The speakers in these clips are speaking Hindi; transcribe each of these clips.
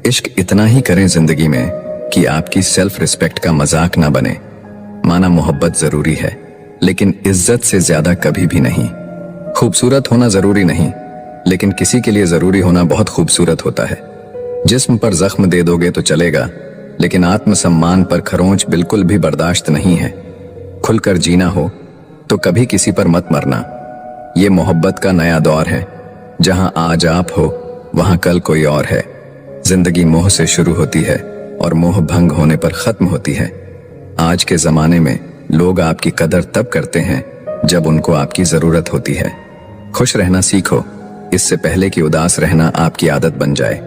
इश्क इतना ही करें जिंदगी में कि आपकी सेल्फ रिस्पेक्ट का मजाक ना बने। माना मोहब्बत जरूरी है, लेकिन इज्जत से ज्यादा कभी भी नहीं। खूबसूरत होना जरूरी नहीं, लेकिन किसी के लिए जरूरी होना बहुत खूबसूरत होता है। जिस्म पर जख्म दे दोगे तो चलेगा, लेकिन आत्मसम्मान पर खरोंच बिल्कुल भी बर्दाश्त नहीं है। खुलकर जीना हो तो कभी किसी पर मत मरना। ये मोहब्बत का नया दौर है, जहां आज आप हो वहां कल कोई और है। जिंदगी मोह से शुरू होती है और मोह भंग होने पर खत्म होती है। आज के जमाने में लोग आपकी कदर तब करते हैं जब उनको आपकी जरूरत होती है। खुश रहना सीखो, इससे पहले कि उदास रहना आपकी आदत बन जाए।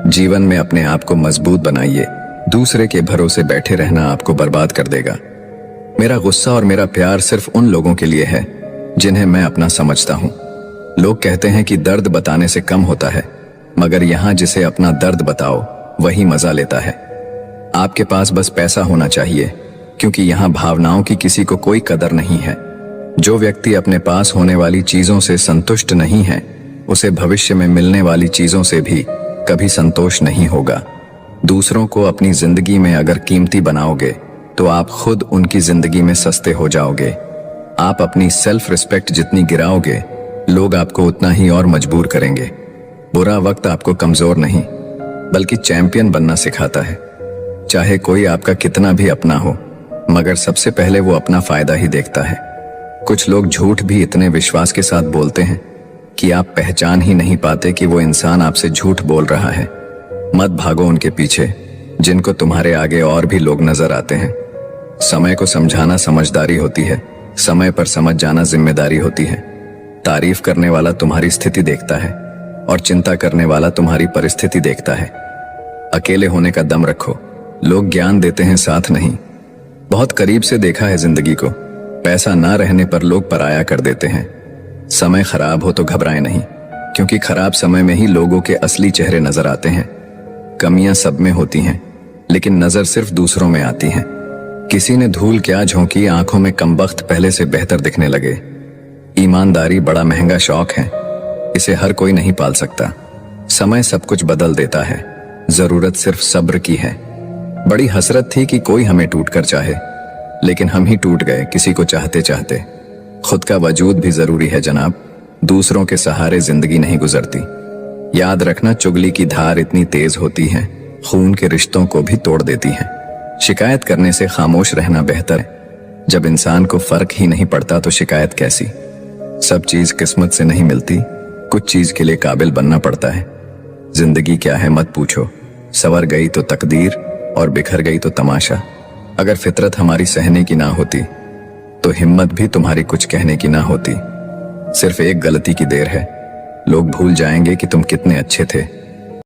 जीवन में अपने आप को मजबूत बनाइए, दूसरे के भरोसे बैठे रहना आपको बर्बाद कर देगा। मेरा गुस्सा और मेरा प्यार सिर्फ उन लोगों के लिए है जिन्हें मैं अपना समझता हूँ। लोग कहते हैं कि दर्द बताने से कम होता है, मगर यहाँ जिसे अपना दर्द बताओ वही मजा लेता है। आपके पास बस पैसा होना चाहिए, क्योंकि यहाँ भावनाओं की किसी को कोई कदर नहीं है। जो व्यक्ति अपने पास होने वाली चीजों से संतुष्ट नहीं है, उसे भविष्य में मिलने वाली चीजों से भी कभी संतोष नहीं होगा। दूसरों को अपनी जिंदगी में अगर कीमती बनाओगे तो आप खुद उनकी जिंदगी में सस्ते हो जाओगे। आप अपनी सेल्फ रिस्पेक्ट जितनी गिराओगे, लोग आपको उतना ही और मजबूर करेंगे। बुरा वक्त आपको कमजोर नहीं बल्कि चैंपियन बनना सिखाता है। चाहे कोई आपका कितना भी अपना हो, मगर सबसे पहले वो अपना फायदा ही देखता है। कुछ लोग झूठ भी इतने विश्वास के साथ बोलते हैं कि आप पहचान ही नहीं पाते कि वो इंसान आपसे झूठ बोल रहा है। मत भागो उनके पीछे, जिनको तुम्हारे आगे और भी लोग नजर आते हैं। समय को समझाना समझदारी होती है, समय पर समझ जाना जिम्मेदारी होती है। तारीफ करने वाला तुम्हारी स्थिति देखता है और चिंता करने वाला तुम्हारी परिस्थिति देखता है। अकेले होने का दम रखो, लोग ज्ञान देते हैं साथ नहीं। बहुत करीब से देखा है जिंदगी को, पैसा ना रहने पर लोग पराया कर देते हैं। समय खराब हो तो घबराएं नहीं, क्योंकि खराब समय में ही लोगों के असली चेहरे नजर आते हैं। कमियां सब में होती हैं, लेकिन नजर सिर्फ दूसरों में आती हैं। किसी ने धूल क्या झोंकी, आंखों में कमबख्त पहले से बेहतर दिखने लगे। ईमानदारी बड़ा महंगा शौक है, इसे हर कोई नहीं पाल सकता। समय सब कुछ बदल देता है, जरूरत सिर्फ सब्र की है। बड़ी हसरत थी कि कोई हमें टूट कर चाहे, लेकिन हम ही टूट गए किसी को चाहते चाहते। खुद का वजूद भी जरूरी है जनाब, दूसरों के सहारे जिंदगी नहीं गुजरती। याद रखना, चुगली की धार इतनी तेज होती है, खून के रिश्तों को भी तोड़ देती है। शिकायत करने से खामोश रहना बेहतर है। जब इंसान को फर्क ही नहीं पड़ता तो शिकायत कैसी। सब चीज किस्मत से नहीं मिलती, कुछ चीज के लिए काबिल बनना पड़ता है। जिंदगी क्या है मत पूछो, संवर गई तो तकदीर और बिखर गई तो तमाशा। अगर फितरत हमारी सहने की ना होती तो हिम्मत भी तुम्हारी कुछ कहने की ना होती। सिर्फ एक गलती की देर है, लोग भूल जाएंगे कि तुम कितने अच्छे थे।